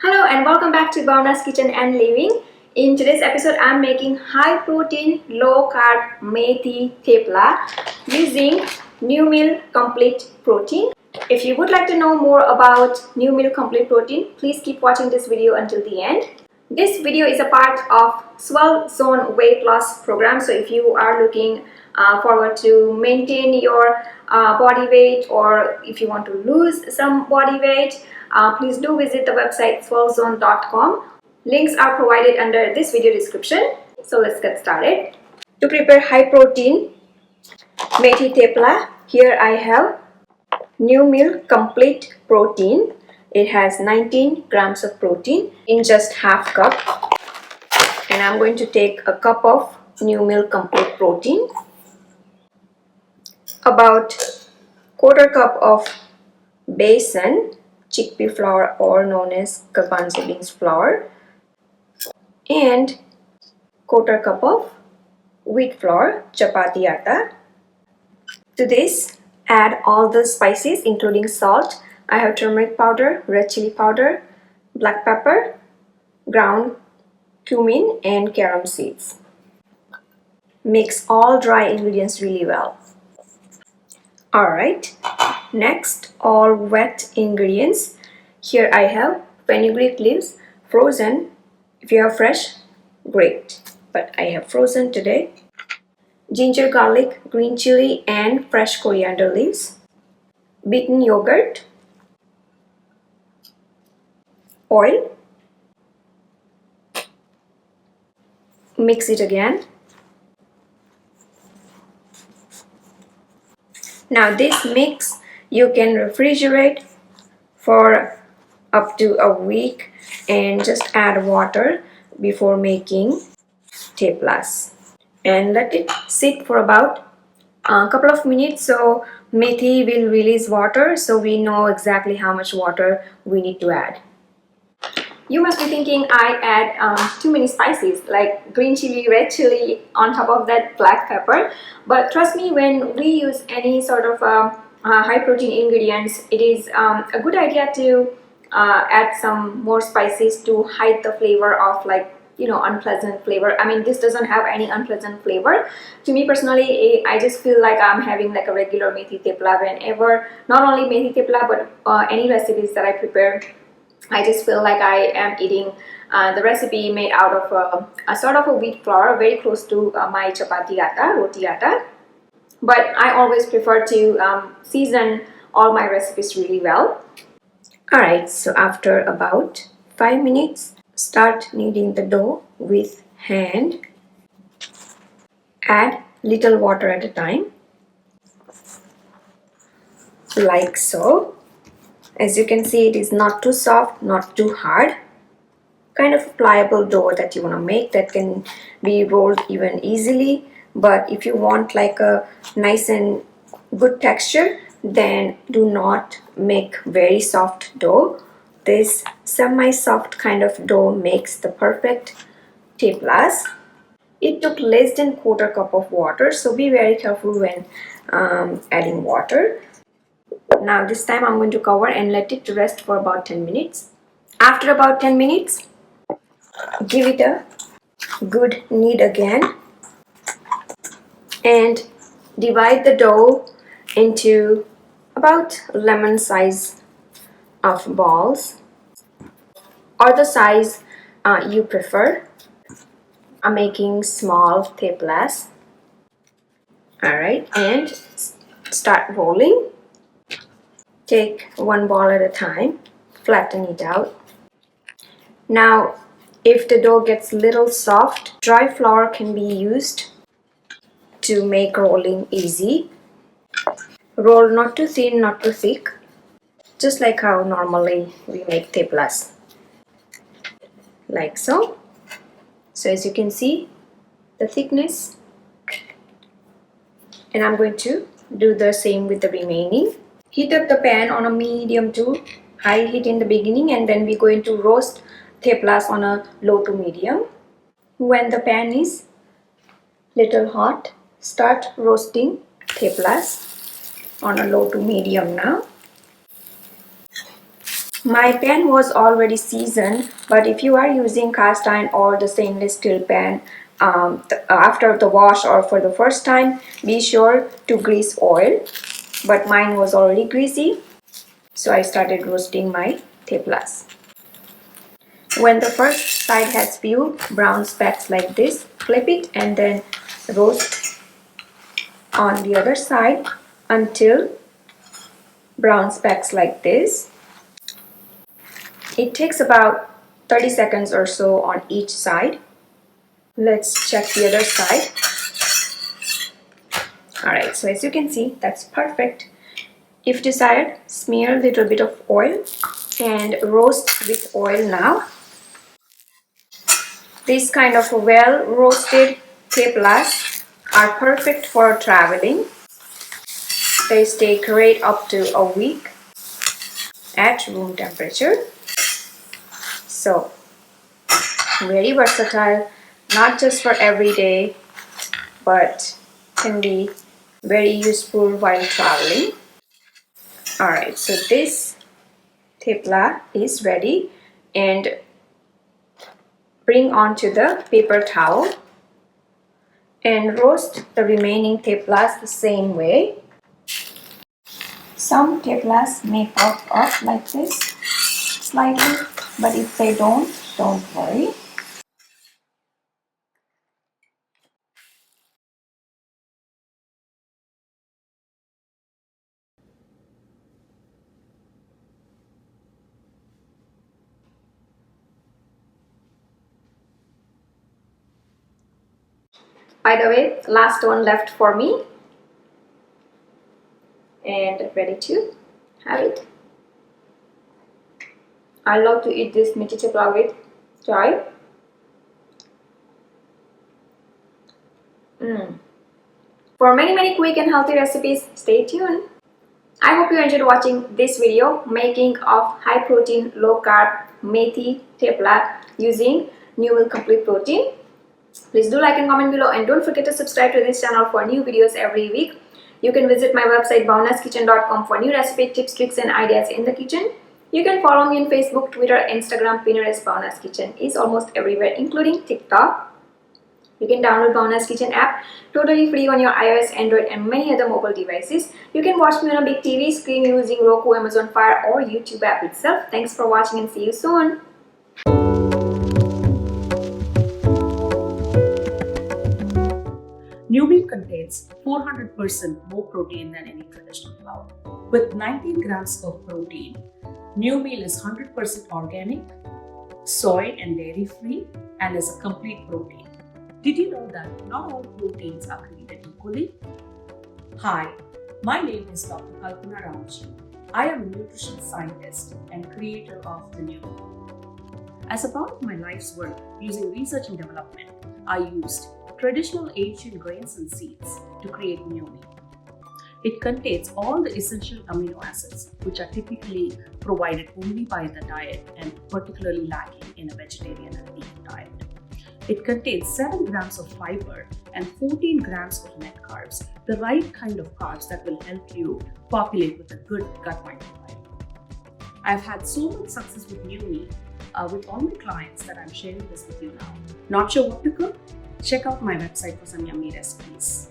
Hello and welcome back to Bhavna's Kitchen and Living. In today's episode, I'm making high protein, low carb methi thepla using New Meal Complete Protein. If you would like to know more about New Meal Complete Protein, please keep watching this video until the end. This video is a part of Swell Zone weight loss program. So if you are looking forward to maintain your body weight, or if you want to lose some body weight, please do visit the website swellzone.com. Links are provided under this video description. So let's get started. To prepare high protein methi thepla, here I have New Meal Complete Protein. It has 19 grams of protein in just half cup. And I'm going to take a cup of New Meal Complete Protein, about quarter cup of besan, chickpea flour or known as garbanzo beans flour, and quarter cup of wheat flour, chapati atta. To this, add all the spices including salt. I have turmeric powder, red chili powder, black pepper, ground cumin and carom seeds. Mix all dry ingredients really well. Alright, next all wet ingredients. Here I have fenugreek leaves, frozen. If you have fresh, great, but I have frozen today. Ginger, garlic, green chili and fresh coriander leaves. Beaten yogurt, oil. Mix it again. Now this mix you can refrigerate for up to a week and just add water before making theplas and let it sit for about a couple of minutes, so methi will release water, so we know exactly how much water we need to add. You must be thinking I add too many spices like green chili, red chili, on top of that black pepper. But trust me, when we use any sort of high protein ingredients, it is a good idea to add some more spices to hide the flavor of, like, you know, unpleasant flavor. I mean, this doesn't have any unpleasant flavor. To me personally, I just feel like I'm having like a regular methi thepla whenever, not only methi thepla but any recipes that I prepare. I just feel like I am eating the recipe made out of a sort of a wheat flour, very close to my chapati atta, roti atta. But I always prefer to season all my recipes really well. Alright, so after about 5 minutes, start kneading the dough with hand. Add little water at a time, like so. As you can see, it is not too soft, not too hard. Kind of a pliable dough that you want to make that can be rolled even easily. But if you want like a nice and good texture, then do not make very soft dough. This semi-soft kind of dough makes the perfect theplas. It took less than quarter cup of water, so be very careful when adding water. Now this time I'm going to cover and let it rest for about 10 minutes. After about 10 minutes, give it a good knead again and divide the dough into about lemon size of balls, or the size you prefer. I'm making small theplas. Alright, and start rolling. Take one ball at a time, flatten it out. Now, if the dough gets a little soft, dry flour can be used to make rolling easy. Roll not too thin, not too thick, just like how normally we make theplas, like so. So as you can see, the thickness, and I'm going to do the same with the remaining. Heat up the pan on a medium to high heat in the beginning, and then we're going to roast theplas on a low to medium. When the pan is little hot, start roasting theplas on a low to medium now. My pan was already seasoned, but if you are using cast iron or the stainless steel pan after the wash or for the first time, be sure to grease oil. But mine was already greasy, so I started roasting my theplas. When the first side has few brown specks like this, flip it and then roast on the other side until brown specks like this. It takes about 30 seconds or so on each side. Let's check the other side. Alright, so as you can see, that's perfect. If desired, smear a little bit of oil and roast with oil now. These kind of well roasted theplas are perfect for traveling. They stay great up to a week at room temperature. So, very versatile, not just for every day, but can be very useful while traveling. Alright, so this thepla is ready, and bring onto the paper towel and roast the remaining theplas the same way. Some theplas may puff up like this slightly, but if they don't worry. By the way, last one left for me and ready to have it. I love to eat this methi thepla with chai. For many quick and healthy recipes, stay tuned. I hope you enjoyed watching this video making of high protein, low carb methi thepla using new milk complete protein. Please do like and comment below, and don't forget to subscribe to this channel for new videos every week. You can visit my website bhavnaskitchen.com for new recipe tips, tricks and ideas in the kitchen. You can follow me on Facebook, Twitter, Instagram, Pinterest. Bhavna's Kitchen is almost everywhere, including TikTok. You can download Bhavna's Kitchen app totally free on your iOS, Android and many other mobile devices. You can watch me on a big TV screen using Roku, Amazon Fire or YouTube app itself. Thanks for watching and see you soon. New meal contains 400% more protein than any traditional flour. With 19 grams of protein, new meal is 100% organic, soy and dairy free, and is a complete protein. Did you know that not all proteins are created equally? Hi, my name is Dr. Kalpna Ramji. I am a nutrition scientist and creator of the new meal. As a part of my life's work using research and development, I used traditional Asian grains and seeds to create new meal. It contains all the essential amino acids which are typically provided only by the diet and particularly lacking in a vegetarian and vegan diet. It contains 7 grams of fiber and 14 grams of net carbs, the right kind of carbs that will help you populate with a good gut microbiome. I've had so much success with new meal with all my clients that I'm sharing this with you now. Not sure what to cook? Check out my website for some yummy recipes.